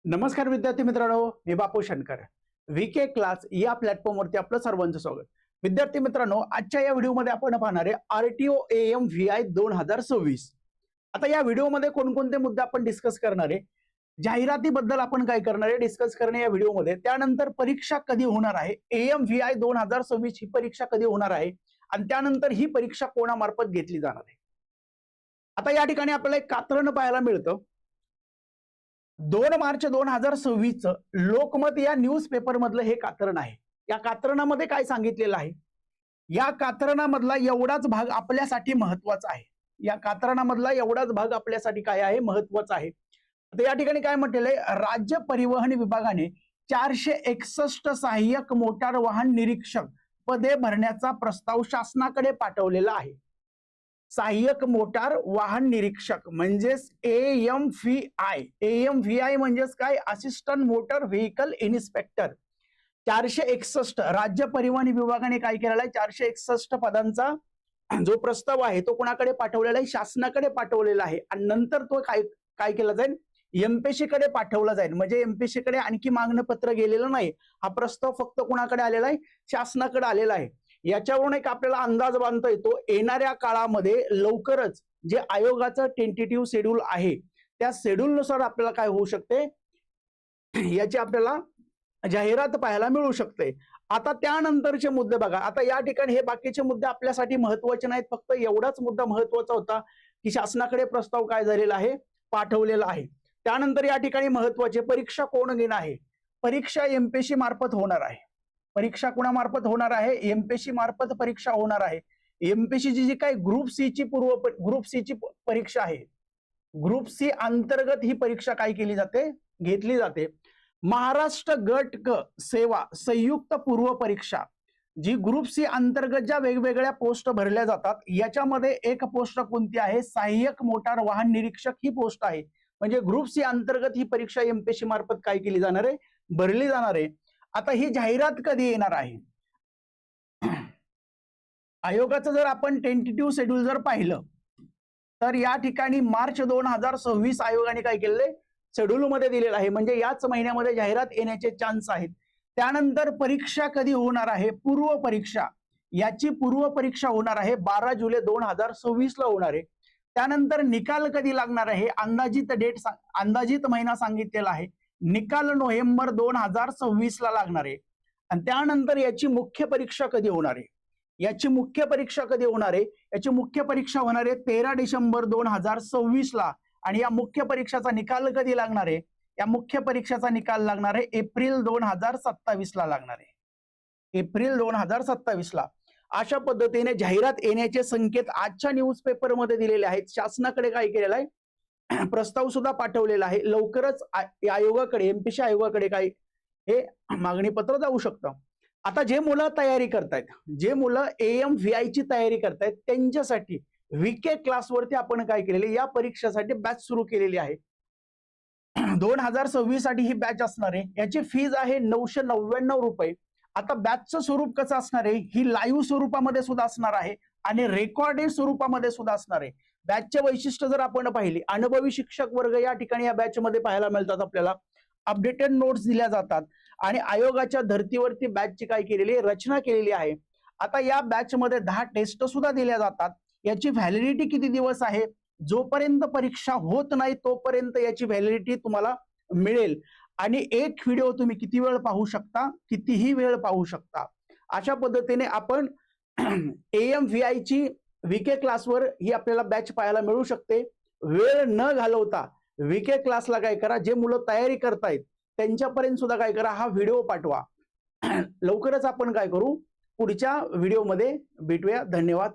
नमस्कार विद्यार्थी मित्रांनो, मी बापू शंकर. व्हीके क्लास या प्लॅटफॉर्मवरती आपलं सर्वांचं स्वागत. विद्यार्थी मित्रांनो, आजच्या या व्हिडिओमध्ये आपण पाहणार आहे आरटीओ एएम व्हीआय 2026. आता या व्हिडिओमध्ये कोणकोणते मुद्दे आपण डिस्कस करणार आहे, जाहिरातीबद्दल आपण काय करणार आहे डिस्कस करणे या व्हिडिओमध्ये. त्यानंतर परीक्षा कधी होणार आहे, एएम व्हीआय 2026 ही परीक्षा कधी होणार आहे आणि त्यानंतर ही परीक्षा कोणामार्फत घेतली जाणार आहे. आता या ठिकाणी आपल्याला एक कात्रण पाहायला मिळतं. 2 मार्च 2026 लोकमत या न्यूज पेपर मधलं हे कात्रण आहे. या कात्रणामध्ये काय सांगितलेलं आहे, या कात्रणामधला एवढाच भाग आपल्यासाठी महत्वाचा आहे. या कात्रणामधला एवढाच भाग आपल्यासाठी काय आहे, महत्वाचा आहे. तर या ठिकाणी काय म्हटलेलं आहे, राज्य परिवहन विभागाने 461 सहाय्यक मोटार वाहन निरीक्षक पदे भरण्याचा प्रस्ताव शासनाकडे पाठवलेला आहे. सहाय्यक मोटार वाहन निरीक्षक म्हणजेच एएमव्हीआय. एएमव्हीआय म्हणजेच काय, असिस्टंट मोटर व्हेकल इन्स्पेक्टर. 461 राज्य परिवहन विभागाने काय केलेला आहे, 461 पदांचा जो प्रस्ताव आहे तो कोणाकडे पाठवलेला आहे, शासनाकडे पाठवलेला आहे. आणि नंतर तो काय केला जाईल, एमपीएससी कडे पाठवला जाईल. म्हणजे एमपीएससी कडे आणखी मागणं पत्र गेलेलं नाही, हा प्रस्ताव फक्त कोणाकडे आलेला आहे, शासनाकडे आलेला आहे. याच्यावरून एक आपल्याला अंदाज बांधता येतो, येणाऱ्या काळामध्ये लवकरच जे आयोगाचं टेंटेटिव्ह शेड्यूल आहे त्या शेड्यूल नुसार आपल्याला काय होऊ शकते, याची आपल्याला जाहिरात पाहायला मिळू शकते. आता त्यानंतरचे मुद्दे बघा. आता या ठिकाणी हे बाकीचे मुद्दे आपल्यासाठी महत्वाचे नाहीत, फक्त एवढाच मुद्दा महत्वाचा होता की शासनाकडे प्रस्ताव काय झालेला आहे, पाठवलेला आहे. त्यानंतर या ठिकाणी महत्वाचे, परीक्षा कोण घेणार आहे, परीक्षा एमपीएससी मार्फत होणार आहे. परीक्षा कोणामार्फत होणार आहे, एमपीएससी मार्फत परीक्षा होणार आहे. एमपीएससी जी काय ग्रुप सी ची ग्रुप सी ची परीक्षा आहे, ग्रुप सी अंतर्गत ही परीक्षा काय केली जाते, घेतली जाते. महाराष्ट्र गट क सेवा संयुक्त पूर्व परीक्षा, जी ग्रुप सी अंतर्गत ज्या वेगवेगळ्या पोस्ट भरल्या जातात, याच्यामध्ये एक पोस्ट कोणती आहे, सहाय्यक मोटार वाहन निरीक्षक ही पोस्ट आहे. म्हणजे ग्रुप सी अंतर्गत ही परीक्षा एमपीएससी मार्फत काय केली जाणार आहे, भरली जाणार आहे. आता ही जाहिरात कधी येणार आहे, आयोगाचं जर आपण टेंटेटिव्ह शेड्यूल जर पाहिलं तर या ठिकाणी मार्च 2026 आयोगाने काय केलेलं शेड्यूल मध्ये दिलेलं आहे. म्हणजे याच महिन्यामध्ये जाहिरात येण्याचे चान्स आहेत. त्यानंतर परीक्षा कधी होणार आहे, पूर्व परीक्षा, याची पूर्व परीक्षा होणार आहे 12 जुलै 2026 ला होणार आहे. त्यानंतर निकाल कधी लागणार आहे, अंदाजित डेट, अंदाजित महिना सांगितलेला आहे, निकाल नोव्हेंबर 2026 ला लागणार आहे. आणि त्यानंतर याची मुख्य परीक्षा कधी होणार आहे, याची मुख्य परीक्षा कधी होणार आहे, याची मुख्य परीक्षा होणार आहे 13 डिसेंबर 2026 ला. आणि या मुख्य परीक्षेचा निकाल कधी लागणार आहे, या मुख्य परीक्षेचा निकाल लागणार आहे एप्रिल 2027 ला लागणार आहे, एप्रिल 2027 ला. अशा पद्धतीने जाहिरात येण्याचे संकेत आजच्या न्यूज पेपर मध्ये दिलेले आहेत. शासनाकडे काय केलेलं आहे, प्रस्ताव सुद्धा पाठवलेला आहे. लवकरच आयोगाकडे, एमपीएससी आयोगाकडे काय हे मागणी पत्र जाऊ शकतं. आता जे मुलं तयारी करतायत, जे मुलं एएमव्हीआय ची तयारी करतायत, त्यांच्यासाठी व्हीके क्लासवरती आपण काय केलेले, या परीक्षेसाठी बॅच सुरू केलेली आहे. 2026 साठी ही बॅच असणार आहे. याची फीज आहे 999 रुपये. आता बॅचचं स्वरूप कसं असणार आहे, ही लाईव्ह स्वरूपामध्ये सुद्धा असणार आहे आणि रेकॉर्डेड स्वरूपामध्ये सुद्धा असणार आहे. बॅचचे वैशिष्ट्य जर आपण पाहिली, अनुभवी शिक्षक वर्ग या ठिकाणी या बॅच मध्ये पाहायला मिळतात आपल्याला. अपडेटेड नोट्स दिल्या जातात आणि आयोगाच्या धर्तीवरती बॅचची काय केलेली, रचना केलेली आहे. आता या बॅच मध्ये 10 टेस्ट सुद्धा दिल्या जातात. याची व्हॅलिडिटी किती दिवस आहे, जोपर्यंत परीक्षा होत नाही तोपर्यंत याची व्हॅलिडिटी तुम्हाला मिळेल. आणि एक व्हिडिओ तुम्ही किती वेळ पाहू शकता, कितीही वेळ पाहू शकता. अशा पद्धतीने आपण एएमव्हीआय ची व्हीके क्लासवर ही आपल्याला बॅच पाहायला मिळू शकते. वेळ न घालवता व्हीके क्लासला काय करा, जे मुलं तयारी करतायत त्यांच्यापर्यंत सुद्धा काय करा, हा व्हिडिओ पाठवा. लवकरच आपण काय करू, पुढच्या व्हिडिओमध्ये भेटूया. धन्यवाद.